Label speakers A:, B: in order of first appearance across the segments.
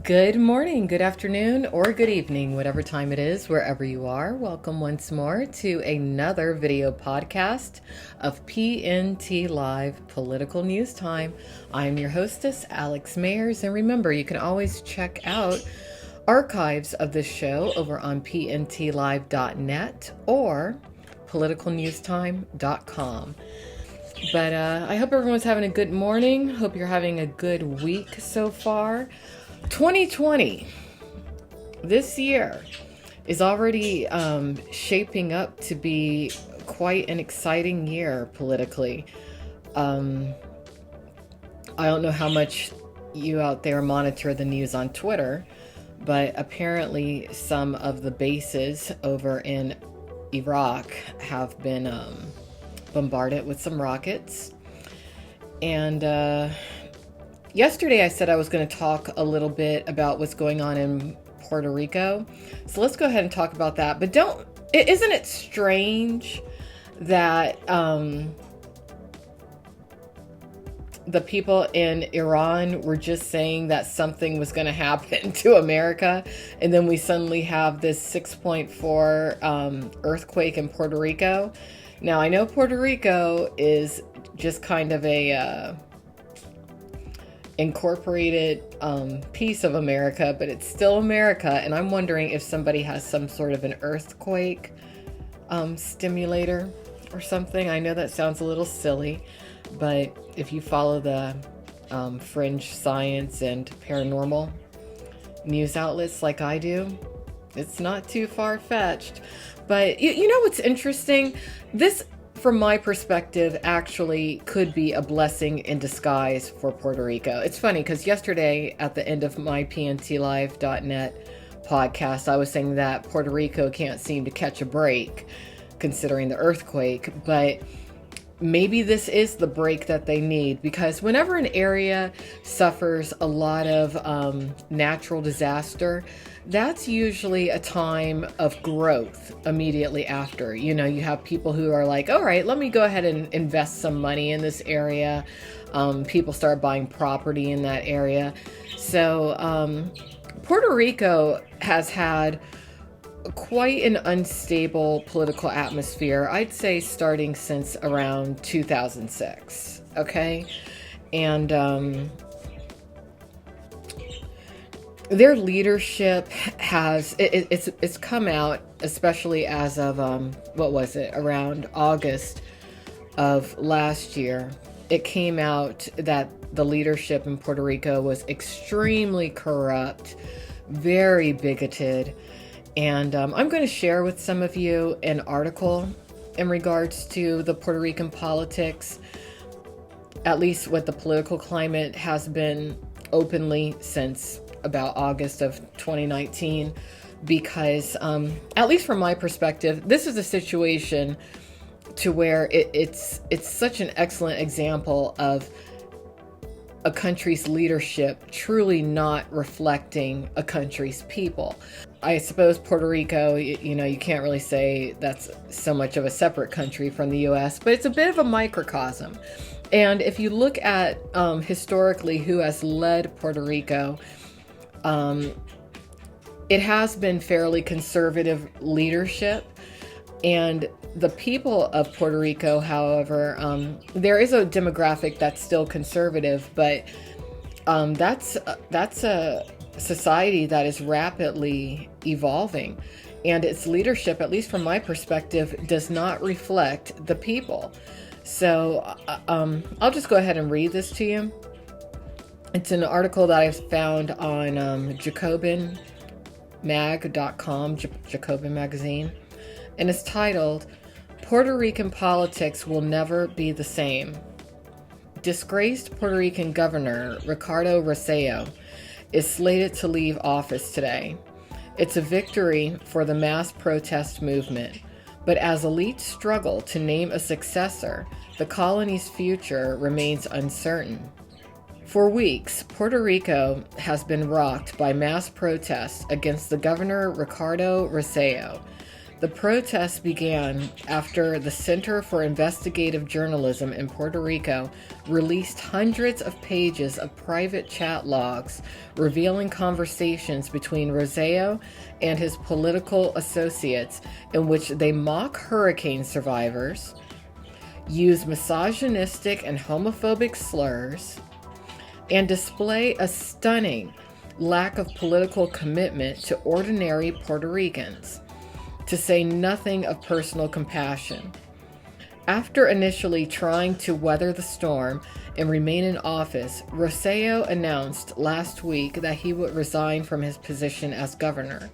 A: Good morning, good afternoon, or good evening, whatever time it is, wherever you are. Welcome once more to another video podcast of PNT Live Political News Time. I'm your hostess, Alex Mayers, and remember, you can always check out archives of this show over on pntlive.net or politicalnewstime.com. But I hope everyone's having a good morning. Hope you're having a good week so far. 2020, this year, is already shaping up to be quite an exciting year politically. I don't know how much you out there monitor the news on Twitter, but apparently some of the bases over in Iraq have been bombarded with some rockets. And yesterday I said I was going to talk a little bit about what's going on in Puerto Rico. So let's go ahead and talk about that. But isn't it strange that the people in Iran were just saying that something was going to happen to America, and then we suddenly have this 6.4 earthquake in Puerto Rico? Now, I know Puerto Rico is just kind of a incorporated piece of America, but it's still America, and I'm wondering if somebody has some sort of an earthquake stimulator or something. I know that sounds a little silly, but if you follow the fringe science and paranormal news outlets like I do, it's not too far-fetched. But you know what's interesting? This, from my perspective, actually could be a blessing in disguise for Puerto Rico. It's funny because yesterday at the end of my pntlive.net podcast, I was saying that Puerto Rico can't seem to catch a break considering the earthquake, but maybe this is the break that they need, because whenever an area suffers a lot of natural disaster, that's usually a time of growth immediately after. You know, you have people who are like, all right, let me go ahead and invest some money in this area. People start buying property in that area. So Puerto Rico has had quite an unstable political atmosphere, I'd say starting since around 2006, okay? And their leadership has, it's come out, especially as of, around August of last year. It came out that the leadership in Puerto Rico was extremely corrupt, very bigoted. And I'm going to share with some of you an article in regards to the Puerto Rican politics, at least what the political climate has been openly since about August of 2019, because at least from my perspective, this is a situation to where it's such an excellent example of a country's leadership truly not reflecting a country's people. I suppose Puerto Rico, you know, you can't really say that's so much of a separate country from the U.S., but it's a bit of a microcosm. And if you look at historically who has led Puerto Rico, it has been fairly conservative leadership. And the people of Puerto Rico, however, there is a demographic that's still conservative, but that's a society that is rapidly evolving, and its leadership, at least from my perspective, does not reflect the people. So I'll just go ahead and read this to you. It's an article that I found on jacobinmag.com, Jacobin magazine, and it's titled, "Puerto Rican Politics Will Never Be the Same." Disgraced Puerto Rican Governor Ricardo Rosselló is slated to leave office today. It's a victory for the mass protest movement, but as elites struggle to name a successor, the colony's future remains uncertain. For weeks, Puerto Rico has been rocked by mass protests against the governor Ricardo Rosselló. The protests began after the Center for Investigative Journalism in Puerto Rico released hundreds of pages of private chat logs revealing conversations between Roseo and his political associates in which they mock hurricane survivors, use misogynistic and homophobic slurs, and display a stunning lack of political commitment to ordinary Puerto Ricans, to say nothing of personal compassion. After initially trying to weather the storm and remain in office, Roseo announced last week that he would resign from his position as governor,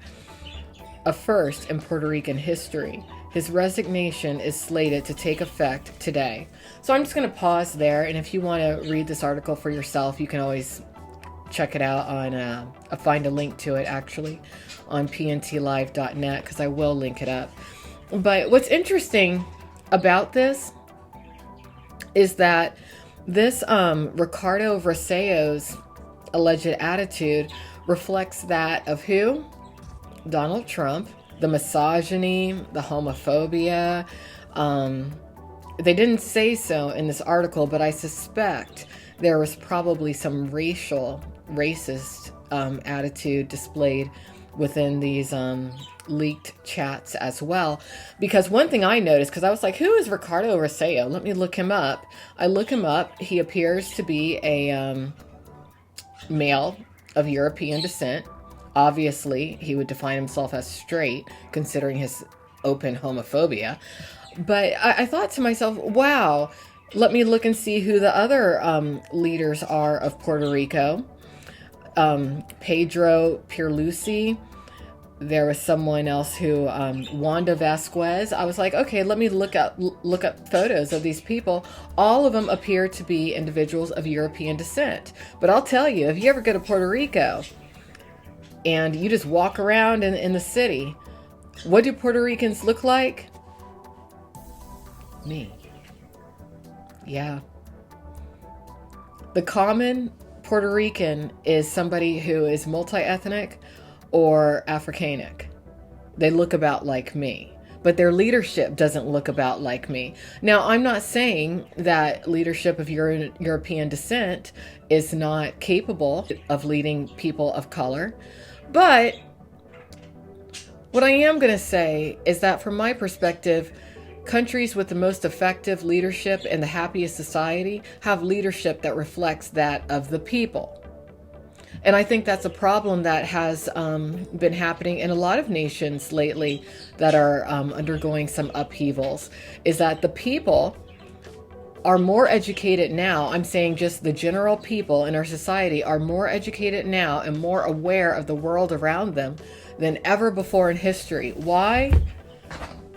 A: a first in Puerto Rican history. His resignation is slated to take effect today. So I'm just going to pause there, and if you want to read this article for yourself, you can always check it out on, I'll find a link to it actually on pntlive.net, because I will link it up. But what's interesting about this is that this Ricardo Roseo's alleged attitude reflects that of who? Donald Trump. The misogyny, the homophobia. They didn't say so in this article, but I suspect there was probably some racist attitude displayed within these leaked chats as well. Because one thing I noticed, because I was like, who is Ricardo Roseo? Let me look him up. I look him up. He appears to be a male of European descent. Obviously, he would define himself as straight, considering his open homophobia. But I thought to myself, wow, let me look and see who the other leaders are of Puerto Rico. Pedro Pierluisi. There was someone else who, Wanda Vasquez. I was like, okay, let me look up photos of these people. All of them appear to be individuals of European descent. But I'll tell you, if you ever go to Puerto Rico and you just walk around in the city, what do Puerto Ricans look like? Me. Yeah. The common Puerto Rican is somebody who is multi-ethnic or Africanic. They look about like me, but their leadership doesn't look about like me. Now, I'm not saying that leadership of European descent is not capable of leading people of color, but what I am going to say is that from my perspective, countries with the most effective leadership and the happiest society have leadership that reflects that of the people. And I think that's a problem that has been happening in a lot of nations lately that are undergoing some upheavals, is that the people are more educated now. I'm saying just the general people in our society are more educated now and more aware of the world around them than ever before in history. Why?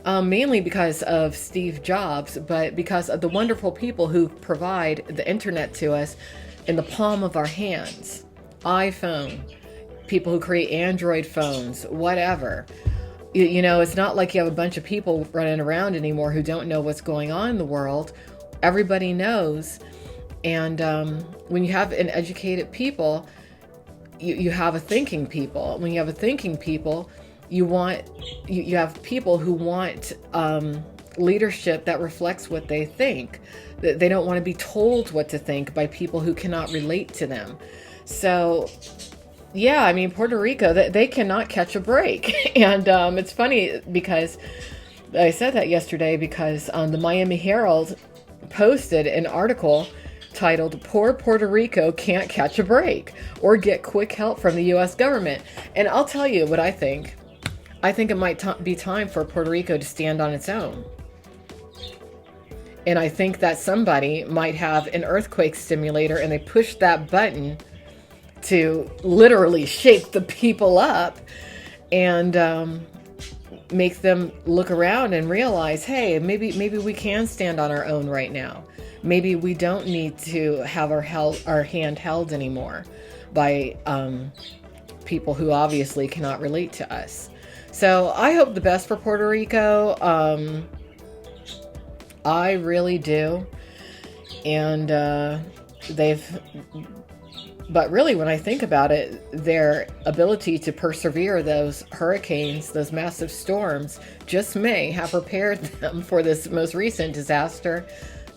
A: Mainly because of Steve Jobs, but because of the wonderful people who provide the internet to us in the palm of our hands. iPhone, people who create Android phones, whatever. You know, it's not like you have a bunch of people running around anymore who don't know what's going on in the world. Everybody knows. And when you have an educated people, you have a thinking people. When you have a thinking people, you have people who want leadership that reflects what they think. They don't want to be told what to think by people who cannot relate to them. So, yeah, I mean, Puerto Rico, they cannot catch a break. And it's funny because I said that yesterday because the Miami Herald posted an article titled, "Poor Puerto Rico Can't Catch a Break or Get Quick Help from the U.S. Government." And I'll tell you what I think. I think it might be time for Puerto Rico to stand on its own. And I think that somebody might have an earthquake simulator and they push that button to literally shake the people up and make them look around and realize, hey, maybe we can stand on our own right now. Maybe we don't need to have our hand held anymore by people who obviously cannot relate to us. So I hope the best for Puerto Rico. I really do. And they've But really, when I think about it, their ability to persevere those hurricanes, those massive storms, just may have prepared them for this most recent disaster,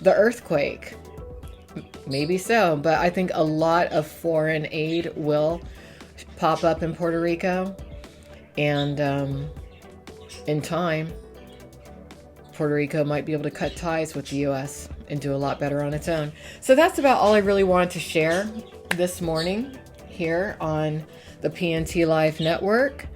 A: the earthquake. Maybe so, but I think a lot of foreign aid will pop up in Puerto Rico. And in time, Puerto Rico might be able to cut ties with the U.S. and do a lot better on its own. So that's about all I really wanted to share this morning here on the PNT Live Network.